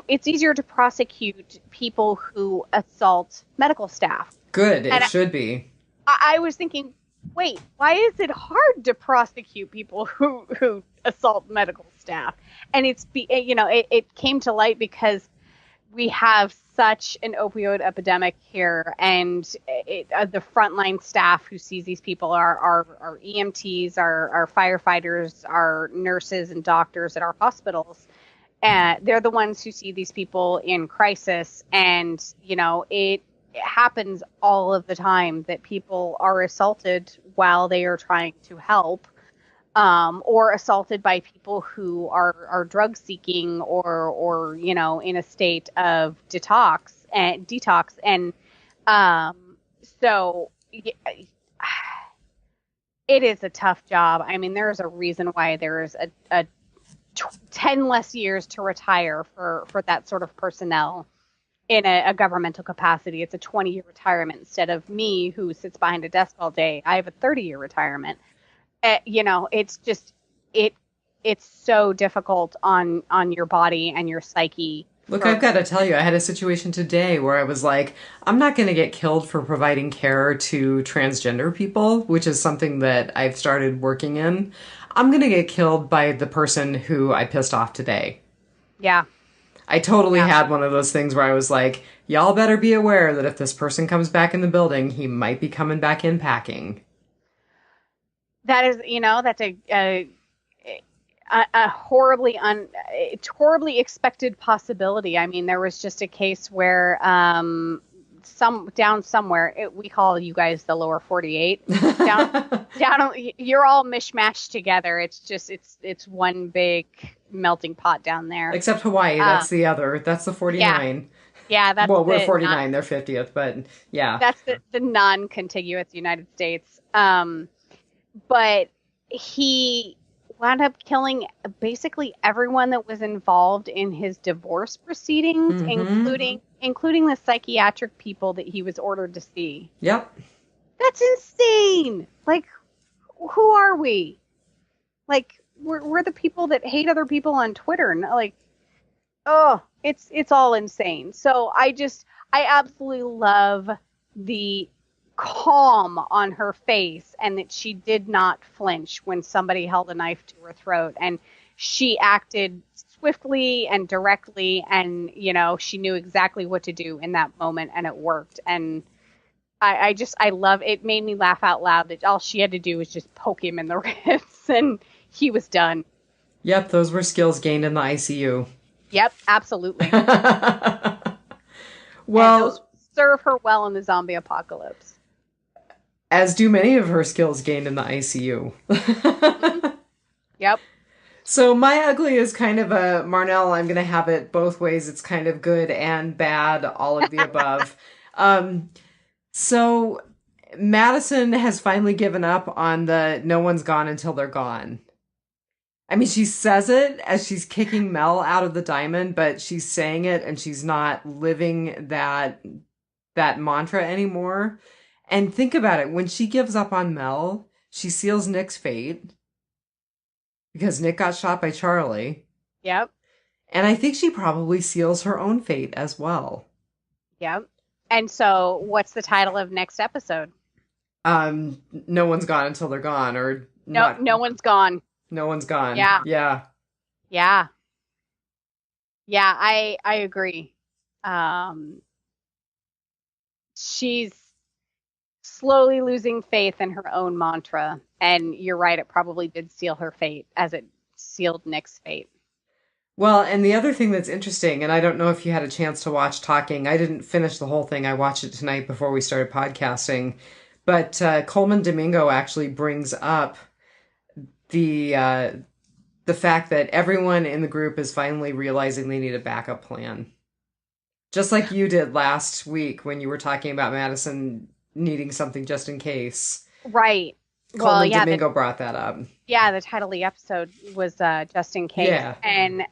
it's easier to prosecute people who assault medical staff. Good, it should be. I was thinking, wait, why is it hard to prosecute people who assault medical staff? And it came to light because we have such an opioid epidemic here, and the frontline staff who sees these people are EMTs, are firefighters, are nurses and doctors at our hospitals. And they're the ones who see these people in crisis, and it happens all of the time that people are assaulted while they are trying to help, or assaulted by people who are drug seeking or in a state of detox. And so it is a tough job. I mean, there's a reason why there's a 10 less years to retire for that sort of personnel in a governmental capacity. It's a 20-year retirement instead of me, who sits behind a desk all day. I have a 30-year retirement. It's just it's so difficult on your body and your psyche. Look, I've got to tell you, I had a situation today where I was like, I'm not going to get killed for providing care to transgender people, which is something that I've started working in. I'm going to get killed by the person who I pissed off today. Yeah. I totally had one of those things where I was like, y'all better be aware that if this person comes back in the building, he might be coming back in packing. That is, that's a horribly expected possibility. I mean, there was just a case where somewhere, we call you guys the lower 48, down, you're all mishmashed together. It's just, it's one big melting pot down there. Except Hawaii, that's the 49. Yeah, that's we're 49, they're 50th, but yeah. That's the non-contiguous United States. But he wound up killing basically everyone that was involved in his divorce proceedings, including the psychiatric people that he was ordered to see. Yep. That's insane. Like, who are we? Like, we're the people that hate other people on Twitter. Like, it's all insane. So I absolutely love the calm on her face, and that she did not flinch when somebody held a knife to her throat, and she acted swiftly and directly, and she knew exactly what to do in that moment, and it worked. And I love it. Made me laugh out loud that all she had to do was just poke him in the ribs and he was done. Yep, those were skills gained in the ICU. Yep, absolutely. Well, and those serve her well in the zombie apocalypse. As do many of her skills gained in the ICU. Yep. So my ugly is kind of a Marnell. I'm going to have it both ways. It's kind of good and bad, all of the above. So Madison has finally given up on the no one's gone until they're gone. I mean, she says it as she's kicking Mel out of the diamond, but she's saying it and she's not living that mantra anymore. And think about it. When she gives up on Mel, she seals Nick's fate because Nick got shot by Charlie. Yep. And I think she probably seals her own fate as well. Yep. And so what's the title of next episode? No one's gone until they're gone, or no one's gone. No one's gone. Yeah. Yeah. Yeah. Yeah, I agree. She's slowly losing faith in her own mantra. And you're right, it probably did seal her fate as it sealed Nick's fate. Well, and the other thing that's interesting, and I don't know if you had a chance to watch Talking. I didn't finish the whole thing. I watched it tonight before we started podcasting. But Coleman Domingo actually brings up the fact that everyone in the group is finally realizing they need a backup plan. Just like you did last week when you were talking about Madison needing something just in case. Right. Well, Coleman yeah, Domingo brought that up. the title of the episode was just in case. Yeah. And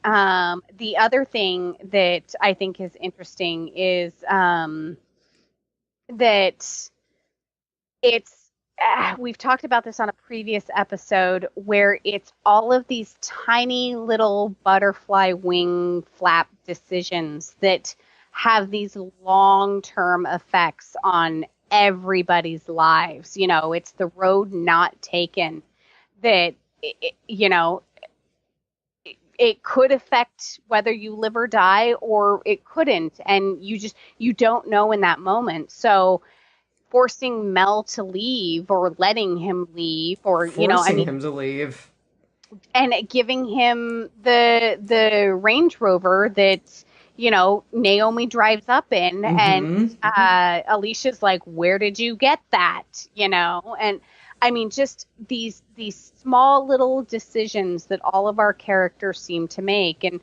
the other thing that I think is interesting is that it's we've talked about this on a previous episode where it's all of these tiny little butterfly wing flap decisions that have these long-term effects on everybody's lives. You know, it's the road not taken that, you know, it could affect whether you live or die, or it couldn't. And you don't know in that moment. So forcing Mel to leave or letting him leave or, Forcing him to leave. And giving him the Range Rover that, Naomi drives up in, and Alicia's like, where did you get that? And I mean, just these small little decisions that all of our characters seem to make. And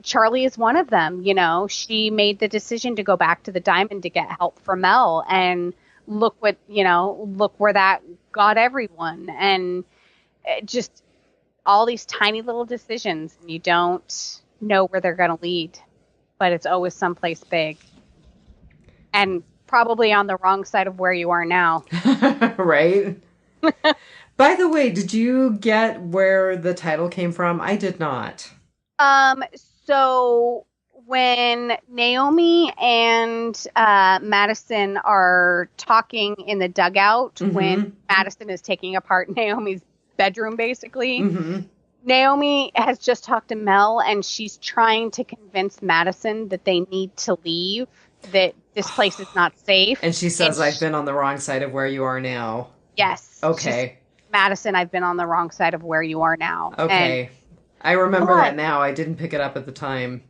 Charlie is one of them. She made the decision to go back to the Diamond to get help from Mel, and look where that got everyone. And just all these tiny little decisions, and you don't know where they're going to lead, but it's always someplace big, and probably on the wrong side of where you are now. Right. By the way, did you get where the title came from? I did not. So when Naomi and Madison are talking in the dugout, when Madison is taking apart Naomi's bedroom, basically, Naomi has just talked to Mel, and she's trying to convince Madison that they need to leave, that this place is not safe. And she says, I've been on the wrong side of where you are now. Yes. Okay. Madison, I've been on the wrong side of where you are now. Okay. I remember that now. I didn't pick it up at the time.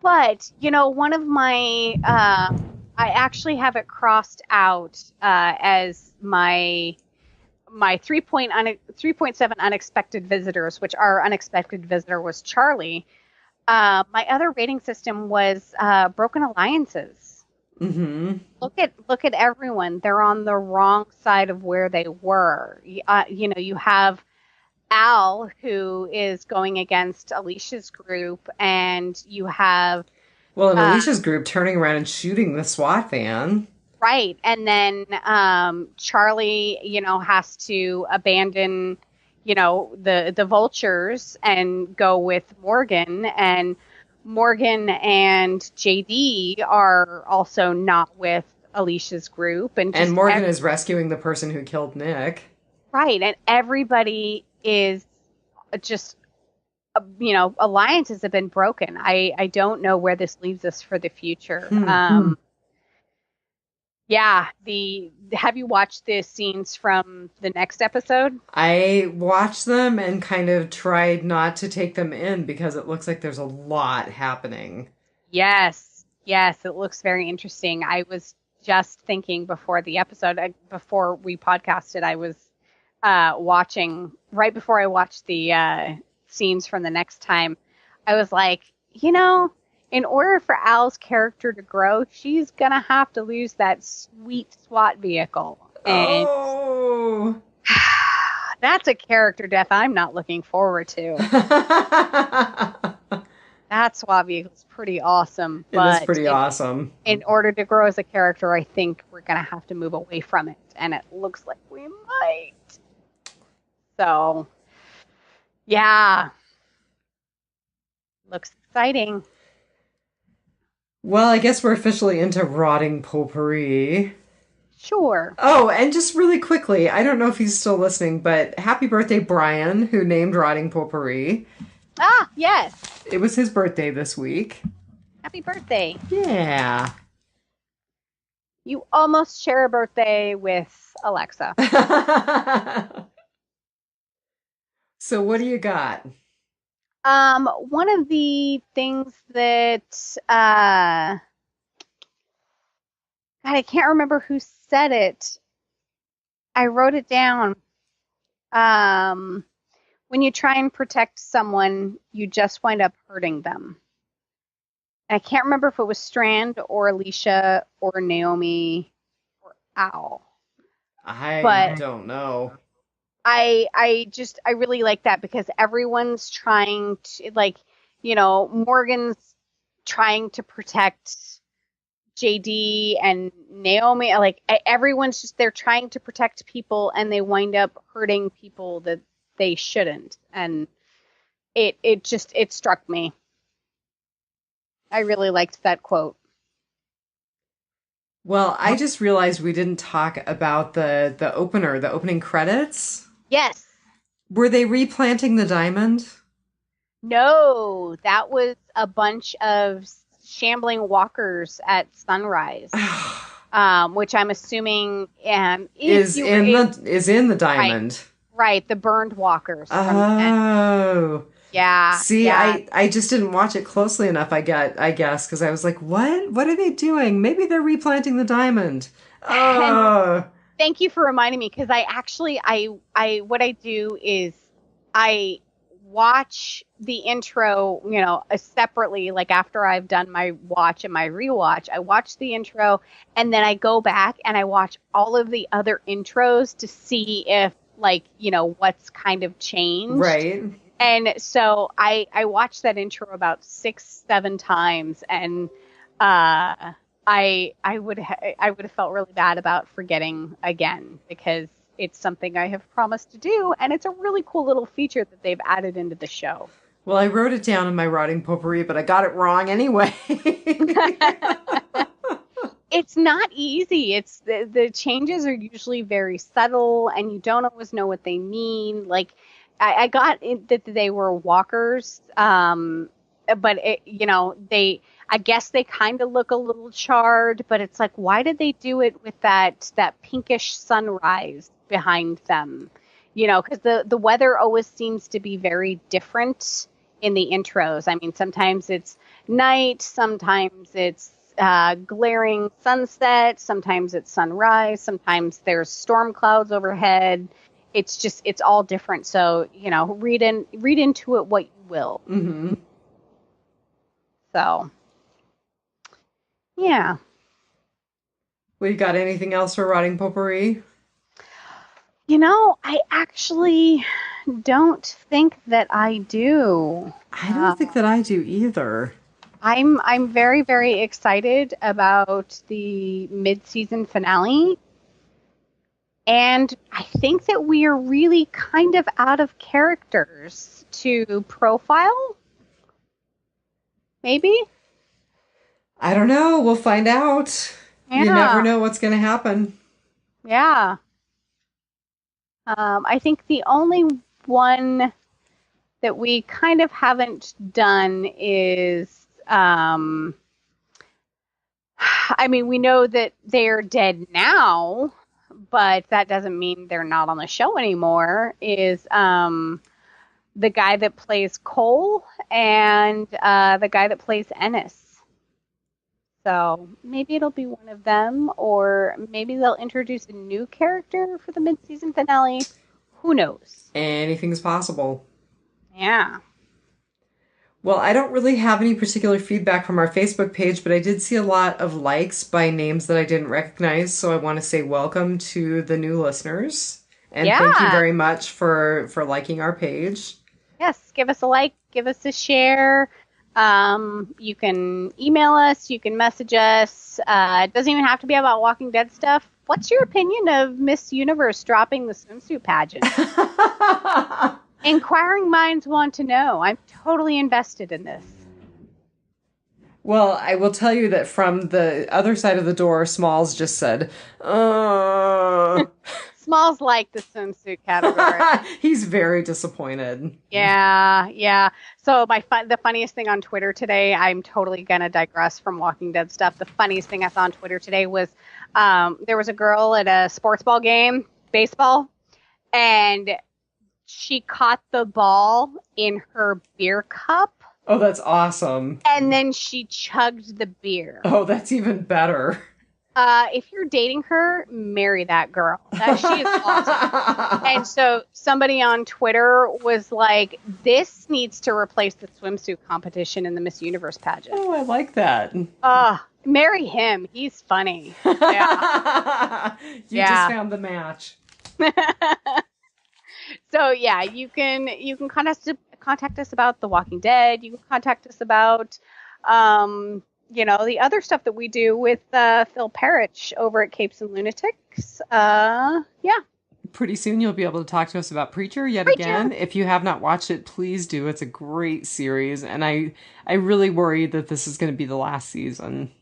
But, one of my, I actually have it crossed out as my 3.7 unexpected visitors, which our unexpected visitor was Charlie. My other rating system was broken alliances. Look at everyone. They're on the wrong side of where they were. You have Al, who is going against Alicia's group, and you have Alicia's group turning around and shooting the SWAT van. Right. And then Charlie, has to abandon, the vultures and go with Morgan. And Morgan and JD are also not with Alicia's group. And Morgan is rescuing the person who killed Nick. Right. And everybody is just, alliances have been broken. I don't know where this leaves us for the future. Yeah. Have you watched the scenes from the next episode? I watched them and kind of tried not to take them in because it looks like there's a lot happening. Yes, it looks very interesting. I was just thinking before the episode, before we podcasted, I was watching, right before I watched the scenes from the next time, I was like, in order for Al's character to grow, she's going to have to lose that sweet SWAT vehicle. And that's a character death I'm not looking forward to. That SWAT vehicle is pretty awesome. It is pretty awesome. In order to grow as a character, I think we're going to have to move away from it. And it looks like we might. So, yeah. Looks exciting. Well, I guess we're officially into rotting potpourri. Sure. Oh, and just really quickly, I don't know if he's still listening, but happy birthday, Brian, who named Rotting Potpourri. Ah, yes. It was his birthday this week. Happy birthday. Yeah. You almost share a birthday with Alexa. So what do you got? One of the things that, God, I can't remember who said it. I wrote it down. When you try and protect someone, you just wind up hurting them. And I can't remember if it was Strand or Alicia or Naomi or Al. I don't know. I really like that because everyone's trying to, like, Morgan's trying to protect JD and Naomi. Like, everyone's just, they're trying to protect people and they wind up hurting people that they shouldn't. And it struck me. I really liked that quote. Well, I just realized we didn't talk about the opener, the opening credits. Yes. Were they replanting the diamond? No, that was a bunch of shambling walkers at sunrise, which I'm assuming is in the diamond. Right, the burned walkers. Oh. Yeah. See, yeah. I just didn't watch it closely enough, I guess, because I was like, what? What are they doing? Maybe they're replanting the diamond. Oh. Thank you for reminding me, because what I do is I watch the intro, separately, like after I've done my watch and my rewatch. I watch the intro and then I go back and I watch all of the other intros to see if, like, what's kind of changed. Right. And so I watched that intro about 6-7 times, and I would have felt really bad about forgetting again, because it's something I have promised to do, and it's a really cool little feature that they've added into the show. Well, I wrote it down in my rotting potpourri, but I got it wrong anyway. It's not easy. It's the changes are usually very subtle, and you don't always know what they mean. Like, I got that they were walkers, but I guess they kind of look a little charred, but it's like, why did they do it with that pinkish sunrise behind them? Because the weather always seems to be very different in the intros. I mean, sometimes it's night, sometimes it's glaring sunset, sometimes it's sunrise, sometimes there's storm clouds overhead. It's all different. So, read into it what you will. Mm-hmm. So, yeah. We got anything else for rotting potpourri? I actually don't think that I do. I don't think that I do either. I'm very, very excited about the mid-season finale. And I think that we are really kind of out of characters to profile. Maybe? I don't know. We'll find out. Yeah. You never know what's going to happen. Yeah. I think the only one that we kind of haven't done is, I mean, we know that they're dead now, but that doesn't mean they're not on the show anymore, is the guy that plays Cole and the guy that plays Ennis. So maybe it'll be one of them, or maybe they'll introduce a new character for the mid-season finale. Who knows? Anything's possible. Yeah. Well, I don't really have any particular feedback from our Facebook page, but I did see a lot of likes by names that I didn't recognize, so I want to say welcome to the new listeners. And thank you very much for liking our page. Yes, give us a like, give us a share. You can email us, you can message us. It doesn't even have to be about Walking Dead stuff. What's your opinion of Miss Universe dropping the swimsuit pageant? Inquiring minds want to know. I'm totally invested in this. Well, I will tell you that from the other side of the door, Smalls just said, Smalls like the swimsuit category. He's very disappointed. Yeah. So the funniest thing on Twitter today, I'm totally going to digress from Walking Dead stuff. The funniest thing I saw on Twitter today was there was a girl at a sports ball game, baseball, and she caught the ball in her beer cup. Oh, that's awesome. And then she chugged the beer. Oh, that's even better. If you're dating her, marry that girl. She is awesome. And so somebody on Twitter was like, this needs to replace the swimsuit competition in the Miss Universe pageant. Oh, I like that. Marry him. He's funny. Yeah. You just found the match. So yeah, you can contact us about The Walking Dead. You can contact us about the other stuff that we do with Phil Parrish over at Capes and Lunatics. Yeah. Pretty soon you'll be able to talk to us about Preacher yet Preacher. again. If you have not watched it, please do. It's a great series, and I really worry that this is going to be the last season.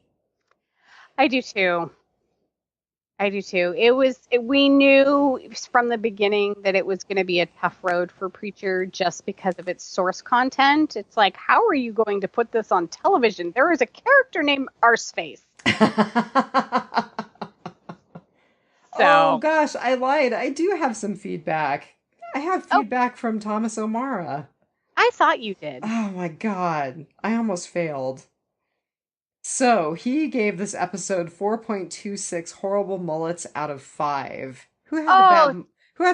I do too. We knew from the beginning that it was going to be a tough road for Preacher just because of its source content. It's like, how are you going to put this on television? There is a character named Arseface. Oh gosh, I lied. I do have some feedback. I have feedback from Thomas O'Mara. I thought you did. Oh my god. I almost failed. So, he gave this episode 4.26 horrible mullets out of 5. Who had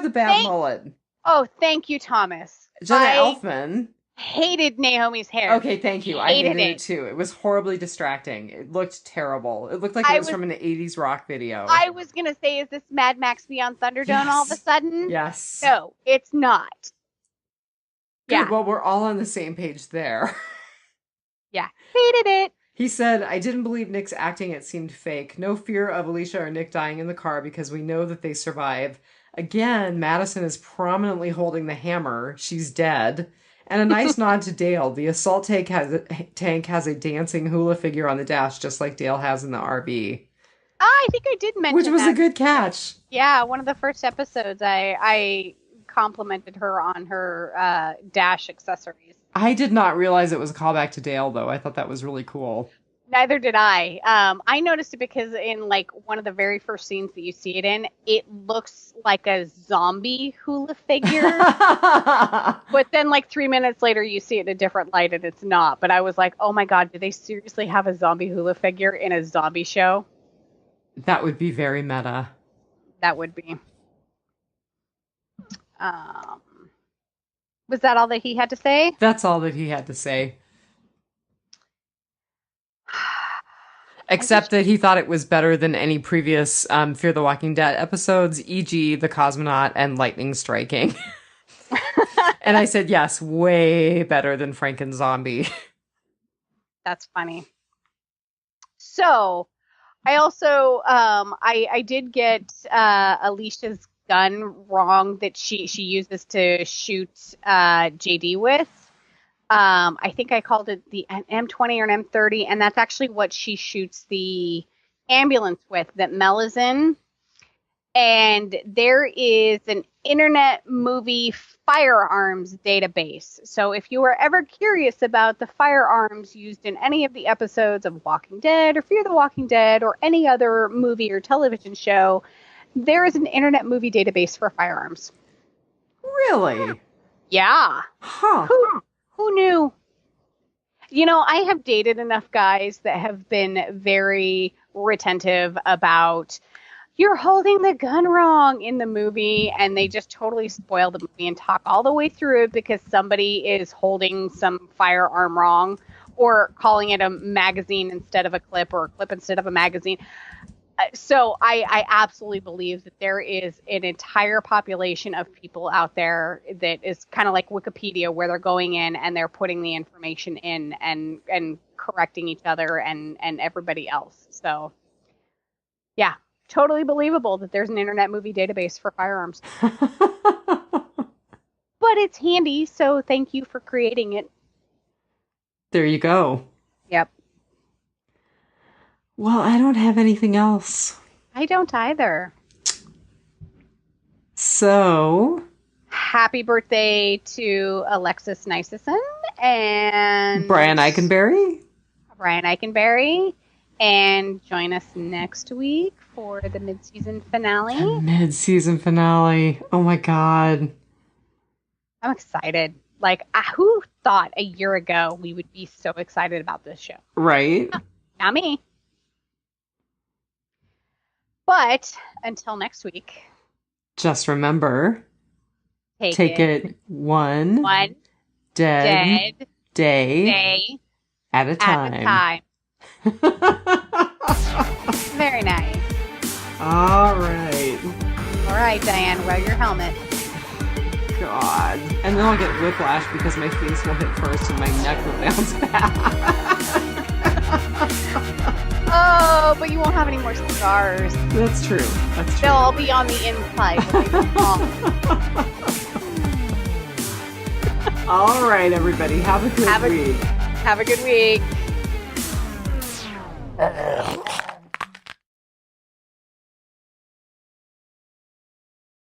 the bad mullet? Oh, thank you, Thomas. Jenna Elfman. Hated Naomi's hair. Okay, thank you. I hated it too. It was horribly distracting. It looked terrible. It looked like it was from an 80s rock video. I was going to say, is this Mad Max Beyond Thunderdome all of a sudden? Yes. No, it's not. Good. Yeah. Well, we're all on the same page there. Yeah. Hated it. He said, I didn't believe Nick's acting. It seemed fake. No fear of Alicia or Nick dying in the car because we know that they survive. Again, Madison is prominently holding the hammer. She's dead. And a nice nod to Dale. The assault tank has a dancing hula figure on the dash, just like Dale has in the RV. I think I did mention Which was a good catch. Yeah, one of the first episodes, I complimented her on her dash accessories. I did not realize it was a callback to Dale, though. I thought that was really cool. Neither did I. I noticed it because in like one of the very first scenes that you see it in, it looks like a zombie hula figure. But then like 3 minutes later, you see it in a different light and it's not. But I was like, oh my God, did they seriously have a zombie hula figure in a zombie show? That would be very meta. That would be. Was that all that he had to say? That's all that he had to say. Except that he thought it was better than any previous Fear the Walking Dead episodes, e.g. The Cosmonaut and Lightning Striking. And I said, yes, way better than Franken Zombie. That's funny. So, I also, I did get Alicia's gun wrong that she uses to shoot JD with. I think I called it the M20 or an M30, and that's actually what she shoots the ambulance with that Mel is in. And there is an Internet Movie firearms database. So if you are ever curious about the firearms used in any of the episodes of Walking Dead or Fear the Walking Dead or any other movie or television show, there is an Internet Movie database for firearms. Really? Yeah. Huh. Who knew? You know, I have dated enough guys that have been very retentive about you're holding the gun wrong in the movie, and they just totally spoil the movie and talk all the way through it because somebody is holding some firearm wrong or calling it a magazine instead of a clip or a clip instead of a magazine. So I absolutely believe that there is an entire population of people out there that is kind of like Wikipedia, where they're going in and they're putting the information in and correcting each other and everybody else. So, yeah, totally believable that there's an Internet Movie database for firearms. But it's handy, so thank you for creating it. There you go. Yep. Well, I don't have anything else. I don't either. So, happy birthday to Alexis Nicison and Brian Eikenberry. And join us next week for the mid-season finale. The mid-season finale. Oh my God. I'm excited. Like, who thought a year ago we would be so excited about this show? Right? Not me. But until next week, just remember, take it one dead day at a time. Very nice. All right. All right, Diane, wear your helmet. God. And then I'll get whiplash because my face will hit first and my neck will bounce back. Oh, but you won't have any more scars. That's true. That's true. They'll all be on the inside. All right, everybody. Have a good week. Have a good week.